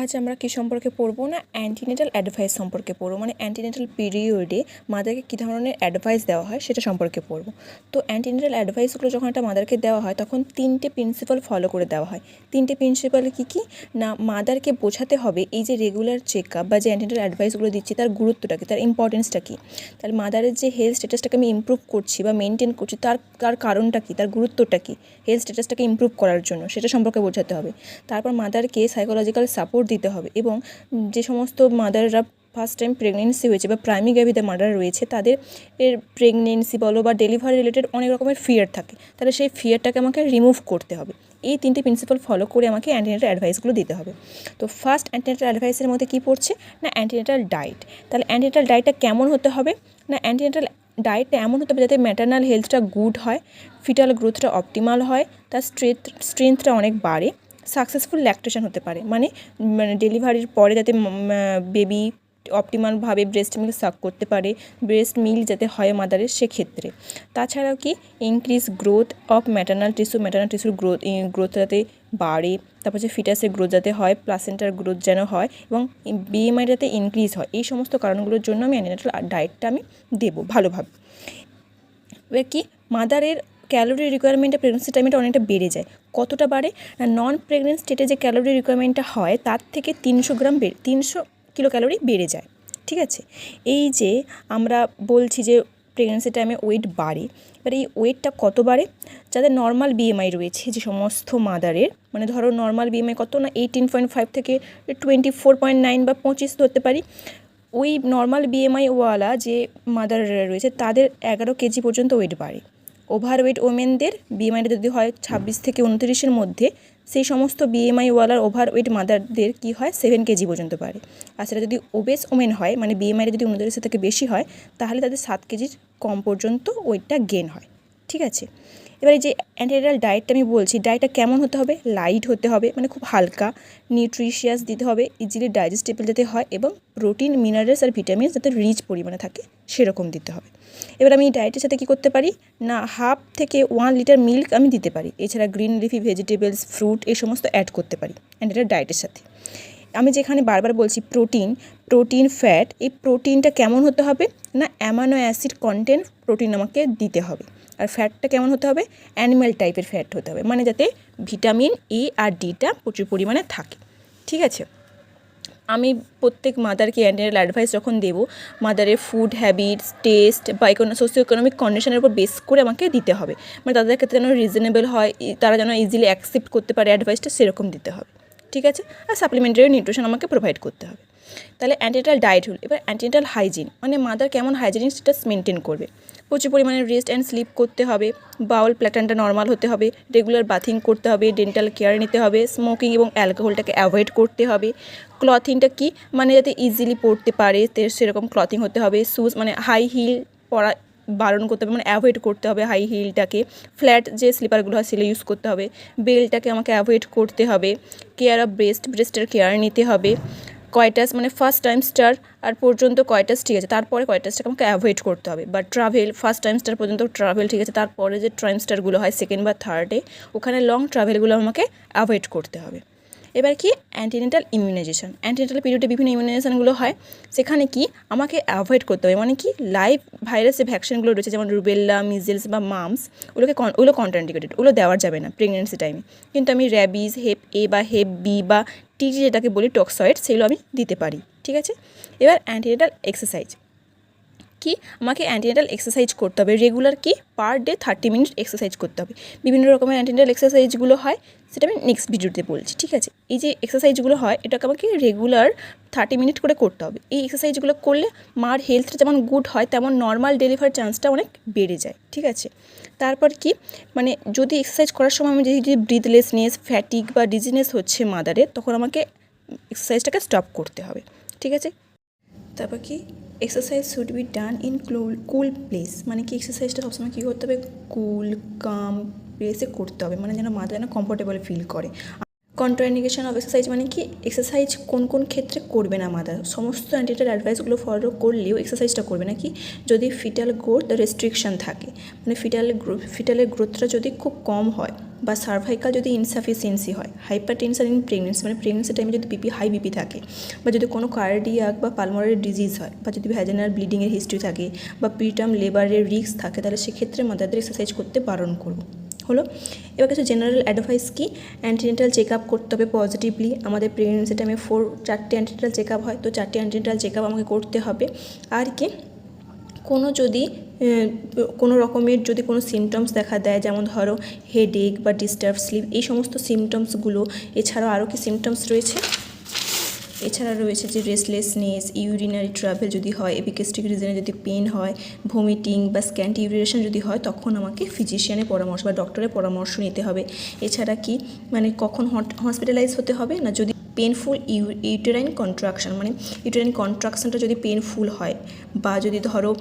আজ আমরা কী সম্পর্কে পড়বো না অ্যান্টিনেটাল অ্যাডভাইস সম্পর্কে পড়বো, মানে অ্যান্টিনেটাল পিরিয়ডে মাদারকে কী ধরনের অ্যাডভাইস দেওয়া হয় সেটা সম্পর্কে পড়বো। তো অ্যান্টিনেটাল অ্যাডভাইসগুলো যখন একটা মাদারকে দেওয়া হয় তখন 3টে প্রিন্সিপাল ফলো করে দেওয়া হয়। 3টে প্রিন্সিপাল কী না, মাদারকে বোঝাতে হবে এই যে রেগুলার চেক আপ বা যে অ্যান্টিনেটাল অ্যাডভাইসগুলো দিচ্ছি তার গুরুত্বটা কী, তার ইম্পর্টেন্সটা কী। তাহলে মাদারের যে হেলথ স্ট্যাটাসটাকে আমি ইমপ্রুভ করছি বা মেনটেন করছি তার কারণটা কী, তার গুরুত্বটা কী, হেলথ স্ট্যাটাসটাকে ইমপ্রুভ করার জন্য সেটা সম্পর্কে বোঝাতে হবে। তারপর মাদারকে সাইকোলজিক্যাল সাপোর্ট দিতে হবে এবং যে সমস্ত মাদাররা ফার্স্ট টাইম প্রেগনেন্সি হয়েছে বা প্রাইমারি গ্যাভিতে মাদার রয়েছে তাদের প্রেগনেন্সি বলো বা ডেলিভারি রিলেটেড অনেক রকমের ফিয়ার থাকে, তাহলে সেই ফিয়ারটাকে আমাকে রিমুভ করতে হবে। এই 3টে প্রিন্সিপাল ফলো করে আমাকে অ্যান্টিনেটাল অ্যাডভাইসগুলো দিতে হবে। তো ফার্স্ট অ্যান্টিনেটাল অ্যাডভাইসের মধ্যে কী পড়ছে না অ্যান্টিনেটাল ডায়েট। তাহলে অ্যান্টিনেটাল ডায়েটটা কেমন হতে হবে না, অ্যান্টিনেটাল ডায়েটটা এমন হতে হবে যাতে ম্যাটারনাল হেলথটা গুড হয়, ফিটাল গ্রোথটা অপটিমাল হয়, তার স্ট্রেংথটা অনেক বাড়ে, সাকসেসফুল ল্যাকটেশন হতে পারে, মানে ডেলিভারির পরে যাতে বেবি অপটিমালভাবে ব্রেস্ট মিল্ক সাক করতে পারে, ব্রেস্ট মিল্ক যাতে হয় মাদারের সেক্ষেত্রে। তাছাড়াও কি ইনক্রিজ গ্রোথ অফ ম্যাটারনাল টিস্যুর গ্রোথ যাতে বাড়ে, তারপর যে ফিটাসের গ্রোথ যাতে হয়, প্লাসেন্টার গ্রোথ যেন হয় এবং বিএমআই যাতে ইনক্রিজ হয়, এই সমস্ত কারণগুলোর জন্য আমি অ্যান্টিনেটাল ডায়েটটা আমি দেবো ভালোভাবে। এবার কি মাদারের ক্যালোরি রিকোয়ারমেন্টটা প্রেগনেন্সি টাইমটা অনেকটা বেড়ে যায়। কতটা বাড়ে না, নন প্রেগনেন্ট স্টেটে যে ক্যালোরি রিকোয়ারমেন্টটা হয় তার থেকে 300 কিলো ক্যালোরি বেড়ে যায়। ঠিক আছে, এই যে আমরা বলছি যে প্রেগনেন্সি টাইমে ওয়েট বাড়ে, এবার এই ওয়েটটা কত বাড়ে, যাদের নর্মাল বিএমআই রয়েছে যে সমস্ত মাদারের, মানে ধরো নর্মাল বিএমআই কত না 18.5 থেকে 24.9 বা 25 ধরতে পারি, ওই নর্মাল বিএমআই ওয়ালা যে মাদাররা রয়েছে তাদের 11 কেজি পর্যন্ত ওয়েট বাড়ে। ওভারওয়েট ওমেনদের বিএমআইটা যদি হয় 26 থেকে 29-এর মধ্যে, সেই সমস্ত বিএমআই ওয়ালার ওভারওয়েট মাদারদের কী হয় 7 কেজি পর্যন্ত বাড়ে। আর সেটা যদি ওবেস ওমেন হয়, মানে বিএমআইটা যদি 29 থেকে বেশি হয়, তাহলে তাদের 7 কেজির কম পর্যন্ত ওয়েটটা গেন হয়। ঠিক আছে, এবার এই যে অ্যান্টিনেটাল ডায়েটটা আমি বলছি, ডায়েটটা কেমন হতে হবে, লাইট হতে হবে, মানে খুব হালকা, নিউট্রিশিয়াস দিতে হবে, ইজিলি ডাইজেস্টেবল যাতে হয় এবং প্রোটিন মিনারেলস আর ভিটামিনস যাতে রিচ পরিমাণে থাকে সেরকম দিতে হবে। এবার আমি এই ডায়েটের সাথে কী করতে পারি না, 1/2 থেকে 1 লিটার মিল্ক আমি দিতে পারি, এছাড়া গ্রিন লিফি ভেজিটেবলস, ফ্রুট এই সমস্ত অ্যাড করতে পারি অ্যান্টিনেটাল ডায়েটের সাথে। আমি যেখানে বারবার বলছি প্রোটিন ফ্যাট, এই প্রোটিনটা কেমন হতে হবে না অ্যামাইনো অ্যাসিড কন্টেন্ট প্রোটিন আমাকে দিতে হবে। আর ফ্যাটটা কেমন হতে হবে, অ্যানিম্যাল টাইপের ফ্যাট হতে হবে, মানে যাতে ভিটামিন এ আর ডিটা প্রচুর পরিমাণে থাকে। ঠিক আছে, আমি প্রত্যেক মাদারকে অ্যান্টিনেটাল অ্যাডভাইস যখন দেবো, মাদারের ফুড হ্যাবিটস, টেস্ট বা সোশিও ইকোনমিক কন্ডিশনের উপর বেস করে আমাকে দিতে হবে, মানে তাদের ক্ষেত্রে যেন রিজনেবল হয়, তারা যেন ইজিলি অ্যাকসেপ্ট করতে পারে অ্যাডভাইসটা, সেরকম দিতে হবে। ঠিক আছে, আর সাপ্লিমেন্টারি নিউট্রিশন আমাকে প্রোভাইড করতে হবে। তাহলে অ্যান্টিনেটাল ডায়েট হল। এবার অ্যান্টিনেটাল হাইজিন, মানে মাদার কেমন হাইজিনিক স্ট্যাটাস মেনটেন করবে, প্রচুর পরিমাণে রেস্ট অ্যান্ড স্লিপ করতে হবে, বাউল প্যাটার্নটা নর্মাল হতে হবে, রেগুলার বাথিং করতে হবে, ডেন্টাল কেয়ার নিতে হবে, স্মোকিং এবং অ্যালকোহলটাকে অ্যাভয়েড করতে হবে, ক্লথিংটা কি মানে যাতে ইজিলি পরতে পারে সেরকম ক্লথিং হতে হবে, শুজ মানে হাই হিল পরা বারণ করতে হবে, মানে অ্যাভয়েড করতে হবে হাই হিলটাকে, ফ্ল্যাট যে স্লিপারগুলো হয় সেগুলো ইউজ করতে হবে, বেলটাকে আমাকে অ্যাভয়েড করতে হবে, কেয়ার অফ ব্রেস্টের কেয়ার নিতে হবে, কয়টাস মানে ফার্স্ট টাইমস্টার আর পর্যন্ত কয়টাস ঠিক আছে, তারপরে কয়টাসটাকে আমাকে অ্যাভয়েড করতে হবে, বা ট্রাভেল ফার্স্ট টাইমস্টার পর্যন্ত ট্রাভেল ঠিক আছে, তারপরে যে টাইমস্টারগুলো হয় সেকেন্ড বা থার্ডে, ওখানে লং ট্রাভেলগুলো আমাকে অ্যাভয়েড করতে হবে। এবার কি অ্যান্টিনেটাল ইমিউনাইজেশন, অ্যান্টিনেটাল পিরিয়ডে বিভিন্ন ইমিউনাইজেশনগুলো হয়, সেখানে কি আমাকে অ্যাভয়েড করতে হবে, মানে কি লাইভ ভাইরাস যে ভ্যাকসিনগুলো রয়েছে যেমন রুবেল্লা, মিজেলস বা মামস, ওগুলো কন্ট্রাইন্ডিকেটেড, ওগুলো দেওয়া যাবে না প্রেগনেন্সি টাইমে, কিন্তু আমি র্যাবিস, হেপ এ বা হেপ বি বা টিটি যেটাকে বলি টক্সয়েড, সেগুলো আমি দিতে পারি। ঠিক আছে, এবার অ্যান্টিনেটাল এক্সারসাইজ কি, আমাকে অ্যান্টিনেটাল এক্সারসাইজ করতে হবে রেগুলার, কি পার ডে 30 মিনিট এক্সারসাইজ করতে হবে। বিভিন্ন রকমের অ্যান্টিনেটাল এক্সারসাইজগুলো হয়, সেটা আমি নেক্সট ভিডিওতে বলছি। ঠিক আছে, এই যে এক্সারসাইজগুলো হয় এটাকে আমাকে রেগুলার 30 মিনিট করে করতে হবে। এই এক্সারসাইজগুলো করলে মার হেলথটা যেমন গুড হয় তেমন নর্মাল ডেলিভারির চান্সটা অনেক বেড়ে যায়। ঠিক আছে, তারপর কি মানে যদি এক্সারসাইজ করার সময় আমি যদি ব্রিথলেসনেস, ফ্যাটিক বা ডিজিনেস হচ্ছে মাদারের, তখন আমাকে এক্সারসাইজটাকে স্টপ করতে হবে। ঠিক আছে, তারপর কি exercise should be done in cool place, মানে কি এক্সারসাইজটা সবসময় কী করতে হবে, কুল কাম প্লেসে করতে হবে, মানে যেন মাথা যেন কমফোর্টেবল ফিল করে। কন্ট্রাইন্ডিকেশন অফ এক্সারসাইজ মানে কি এক্সারসাইজ কোন কোন ক্ষেত্রে করবে না মাদার, সমস্ত অ্যান্টিনেটাল অ্যাডভাইসগুলো ফলো করলেও এক্সারসাইজটা করবে না কি যদি ফিটাল গ্রোথ রেস্ট্রিকশন থাকে, মানে ফিটালের গ্রোথটা যদি খুব কম হয়, বা সার্ভাইকাল যদি ইনসাফিসিয়েন্সি হয়, হাইপার টেনশন ইন প্রেগনেন্সি মানে প্রেগনেন্সি টাইমে যদি হাই বিপি থাকে, বা যদি কোনো কার্ডিয়াক বা পালমোনারি ডিজিজ হয়, বা যদি ভ্যাজিনাল ব্লিডিংয়ের হিস্ট্রি থাকে, বা প্রিটার্ম লেবারের রিস্ক থাকে, তাহলে সেক্ষেত্রে মাদারদের এক্সারসাইজ করতে বারণ করব। হলো। এবার কিছু জেনারেল অ্যাডভাইস কি, অ্যান্টিনেটাল চেক আপ করতে হবে পজিটিভলি। আমাদের প্রেগনেন্সি টাইমে 4-4টে অ্যান্টিনেটাল চেক আপ হয়, তো 4টে অ্যান্টিনেটাল চেক আপ আমাকে করতে হবে। আর কি, কোনো রকমের যদি কোনো সিমটমস দেখা দেয়, যেমন ধরো হেডেক বা ডিস্টার্ব স্লিপ, এই সমস্ত সিমটমসগুলো, এছাড়াও আরও কি সিমটমস রয়েছে, এছাড়া রয়েছে যে রেস্টলেসনেস, ইউরিনারি ট্রাভেল যদি হয়, এপিগ্যাস্ট্রিক রিজনে যদি পেন হয়, ভমিটিং বা স্ক্যান্ট ইউরিনেশন যদি হয়, তখন আমাকে ফিজিশিয়ানের পরামর্শ বা ডক্টরের পরামর্শ নিতে হবে। এছাড়া কি, মানে কখন হসপিটালাইজ হতে হবে না, যদি পেনফুল ইউটেরাইন কন্ট্রাকশন, মানে ইউটেরাইন কন্ট্রাকশনটা যদি পেনফুল হয়, বা যদি ধরো